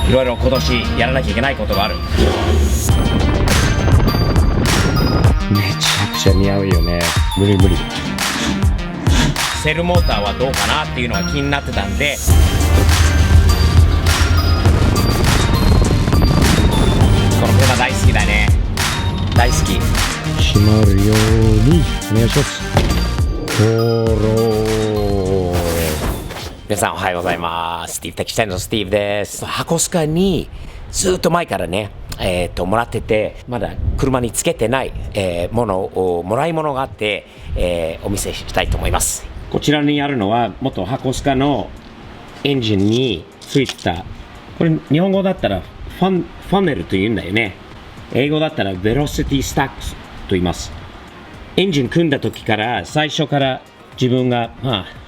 いろいろ今年やらなきゃいけないことがある。めちゃくちゃ似合うよね。無理無理。セルモーターはどうかなっていうのが気になってたんで、この車大好きだね。大好き。閉まるようにお願いします。フォロー。皆さんおはようございます。スティーブテキシタイルのスティーブです。箱スカにずっと前からね、もらってて、まだ車につけてない、もらい物があって、お見せしたいと思います。こちらにあるのは元箱スカのエンジンについた、これ日本語だったらファネルと言うんだよね。英語だったらベロシティスタックスと言います。エンジン組んだ時から最初から自分が、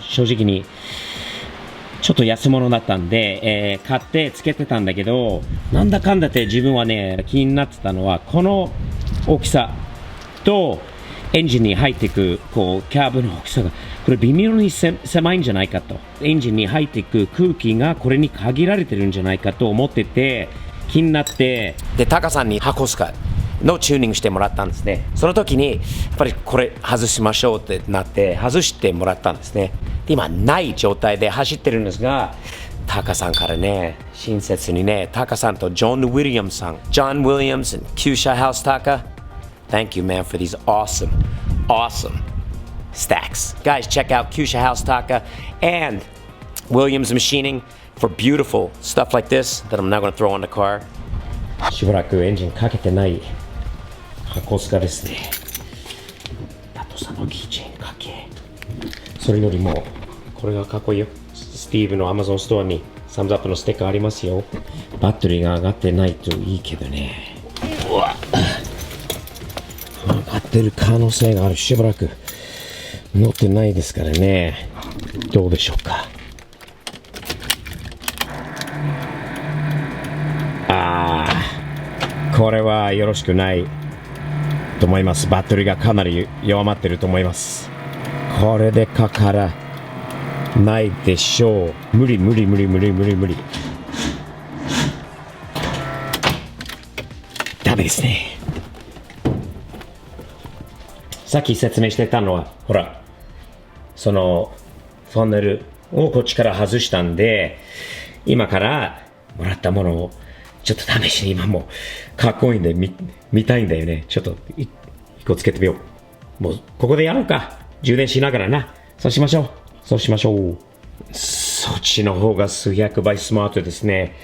正直にちょっと安物だったんで、買ってつけてたんだけど、なんだかんだって自分はね、気になってたのは、この大きさと、エンジンに入っていく、こう、キャブの大きさが、これ微妙に狭いんじゃないかと。エンジンに入っていく空気がこれに限られてるんじゃないかと思ってて、気になって、で、タカさんに箱スカのチューニングしてもらったんですね。その時に、やっぱりこれ外しましょうってなって、外してもらったんですね。で、今、ない状態で走ってるんですが、タカさんからね、親切にね、タカさんとジョン・ウィリアムさん、ジョン・ウィリアムズ and Kusha House Taka, thank you, man, for these awesome stacks. Guys, check out Kusha House Taka and Williams Machining for beautiful stuff like this that I'm now going to throw on the car. しばらくエンジンかけてない箱スカですね。タトさんのキーチェーンかけ。それよりもこれがかっこいいよ。スティーブの Amazon ストアにサムズアップのステッカーありますよ。バッテリーが上がってないといいけどね。うわ、上がってる可能性がある。しばらく乗ってないですからね。どうでしょうか。これはよろしくないと思います。バッテリーがかなり弱まってると思います。これでかからないでしょう。無理。ダメですね。さっき説明してたのは、ほら、そのファネルをこっちから外したんで、今からもらったものをちょっと試しに今もかっこいいんで 見たいんだよね。ちょっと一個つけてみよう。もうここでやろうか。充電しながらな。そうしましょう。そっちの方が数百倍スマートですね。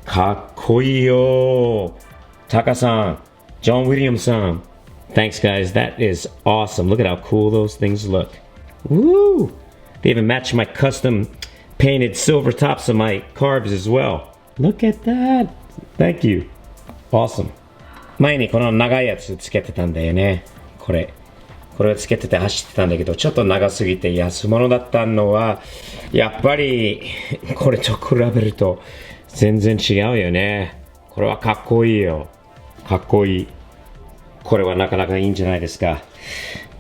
かっこいいよ。タカさん、ジョン・ウィリアムさん。Thanks guys, that is awesome. Look at how cool those things look. Woo! They even match my custom painted silver tops on my carbs as well. Look at that.Thank you. Awesome. 前にこの長いやつつけてたんだよね。これをつけてて走ってたんだけど、ちょっと長すぎて安物だったのは、やっぱりこれと比べると全然違うよね。これはかっこいいよ。かっこいい。これはなかなかいいんじゃないですか。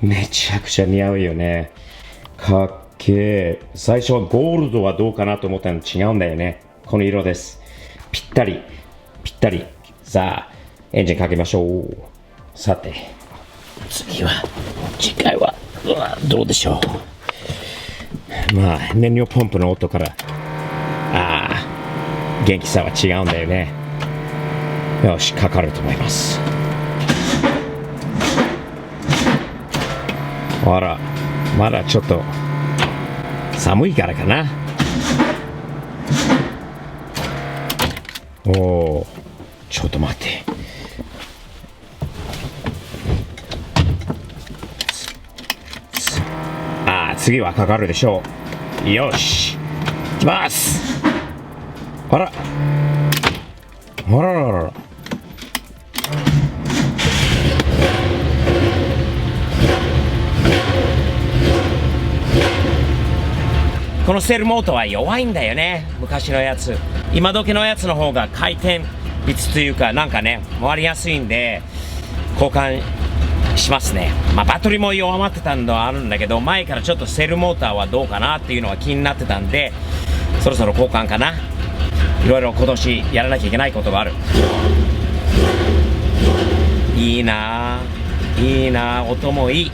めちゃくちゃ似合うよね。かっけえ。最初はゴールドはどうかなと思ったの違うんだよね。この色です。ぴったり。さあ、エンジンかけましょう。さて、次回は、どうでしょう。燃料ポンプの音から、元気さは違うんだよね。よし、かかると思います。あら、まだちょっと、寒いからかな。ちょっと待って。次はかかるでしょう。よし。いきます。あら。このセルモーターは弱いんだよね。昔のやつ。今時のやつの方が回転率というかなんかね、回りやすいんで交換しますね。バッテリーも弱まってたのはあるんだけど、前からちょっとセルモーターはどうかなっていうのが気になってたんで、そろそろ交換かな。いろいろ今年やらなきゃいけないことがある。いいなぁ、いいなぁ、音もいい。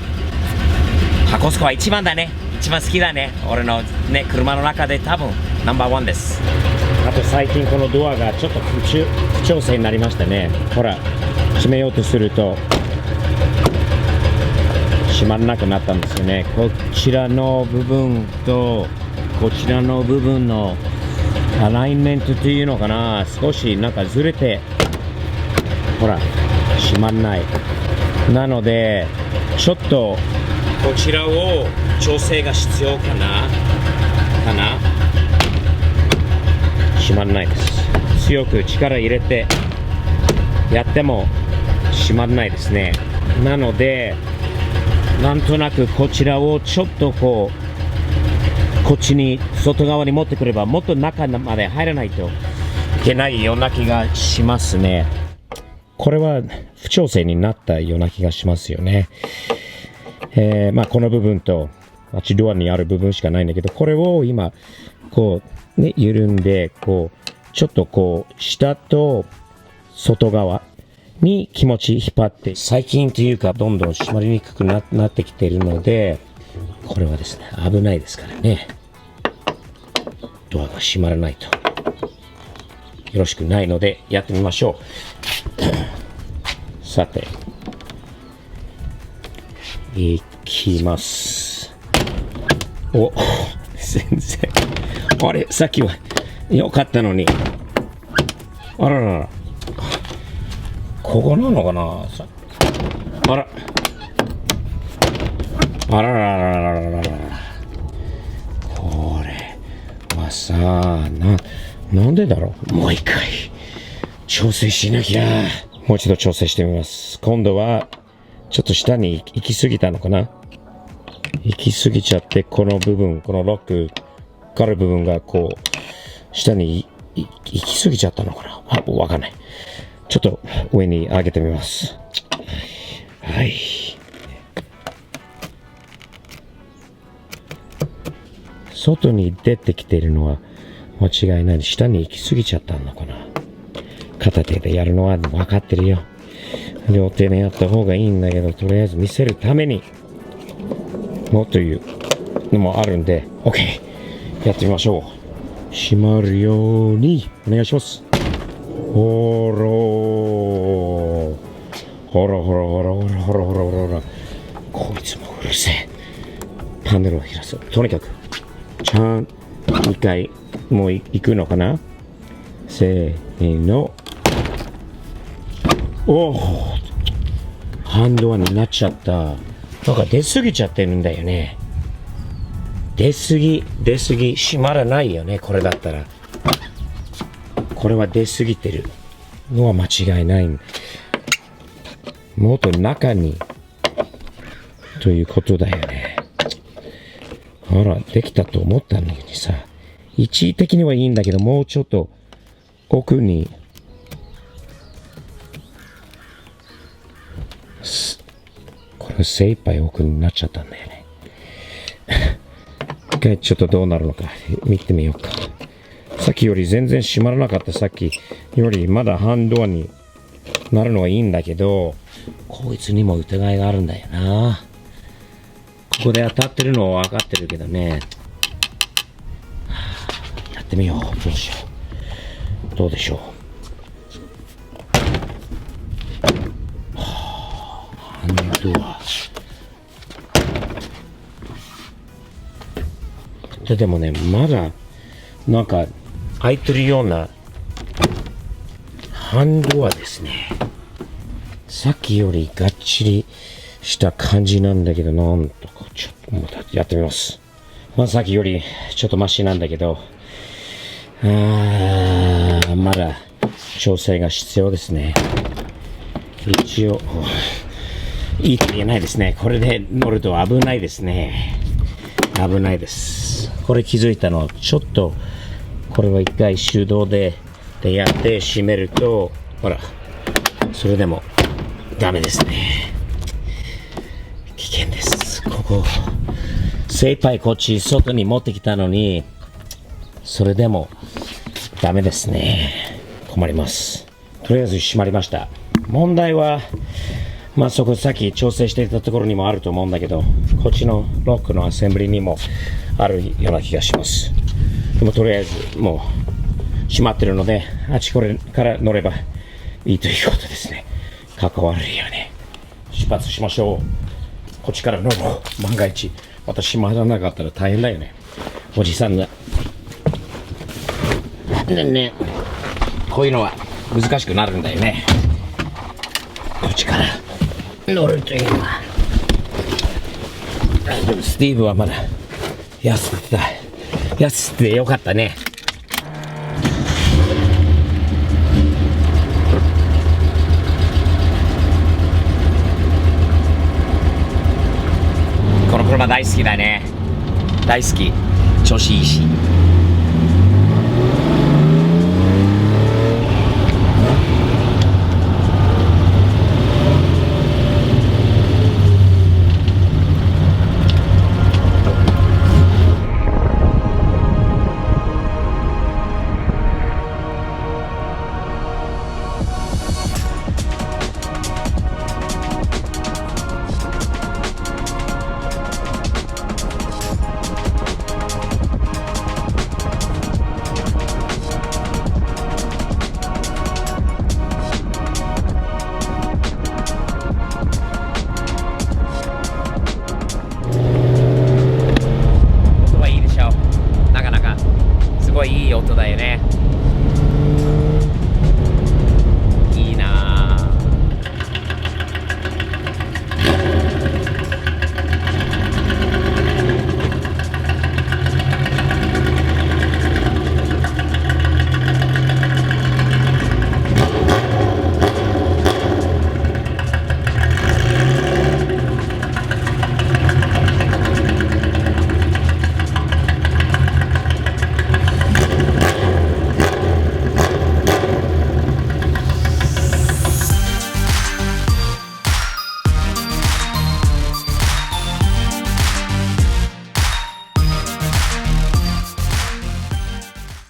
箱スコは一番だね。一番好きだね。俺のね、車の中で多分ナンバーワンです。あと最近このドアがちょっと不調整になりましたね。ほら、閉めようとすると閉まらなくなったんですよね。こちらの部分とこちらの部分のアライメントというのかな、少しなんかずれて、ほら閉まらない。なのでちょっとこちらを調整が必要かな閉まらないです。強く力入れてやっても閉まらないですね。なのでなんとなくこちらをちょっとこっちに外側に持ってくればもっと中まで入らないといけないような気がしますね。これは不調整になったような気がしますよね。まあこの部分とあっちドアにある部分しかないんだけど、これを今こうね緩んでこうちょっとこう下と外側に気持ち引っ張って、最近というかどんどん閉まりにくく なってきているので、これはですね危ないですからね。ドアが閉まらないとよろしくないのでやってみましょう。さていきます。お、全然あれさっきは良かったのに、あららら、ここなのかな、あらあららららららら、これはさなんでだろう。もう一回調整しなきゃ。もう一度調整してみます。今度はちょっと下に行き過ぎたのかな。行き過ぎちゃって、この部分、このロックかかる部分がこう下に行き過ぎちゃったのかな。わかんない。ちょっと上に上げてみます。はい。外に出てきているのは間違いない。下に行き過ぎちゃったのかな。片手でやるのは分かってるよ。両手でやった方がいいんだけど、とりあえず見せるためにもというのもあるんで、OK。やってみましょう。閉まるようにお願いします。ほらほらほらほらほらほらほらほらほら。こいつもうるせえ。パネルを開す。とにかくちゃん2回もう行くのかな。せーの。おお、ハンドワンになっちゃった。なんか出過ぎちゃってるんだよね。出過ぎ閉まらないよね。これだったらこれは出過ぎてるのは間違いない。もっと中にということだよね。ほらできたと思ったのにさ、位置的にはいいんだけど、もうちょっと奥にこれ精一杯奥になっちゃったんだよね。一回ちょっとどうなるのか見てみようか。さっきより全然閉まらなかった。さっきよりまだ半ドアになるのはいいんだけど、こいつにも疑いがあるんだよな。ここで当たってるのは分かってるけどね。やってみよう。どうしよう。どうでしょう。ハンドアでもね、まだなんか開いてるようなハンドアですね。さっきよりがっちりした感じなんだけど、なんとかちょっとまたやってみます。まあさっきよりちょっとマシなんだけど、まだ調整が必要ですね。一応いいと言えないですね。これで乗ると危ないですね。危ないです。これ気づいたのはちょっと、これは一回手動でやって閉めると、ほらそれでもダメですね。危険です。ここ精一杯こっち外に持ってきたのに、それでもダメですね。困ります。とりあえず閉まりました。問題は、まあそこさっき調整していたところにもあると思うんだけど、こっちのロックのアセンブリにもあるような気がします。でもとりあえずもう閉まってるので、あっちこれから乗ればいいということですね。関わるよね。出発しましょう。こっちから乗ろう。万が一私回らなかったら大変だよね。おじさんが。ね、こういうのは難しくなるんだよね。こっちから乗るというのは。でもスティーブはまだ安くてよかったね。この車大好きだね。大好き。調子いいし。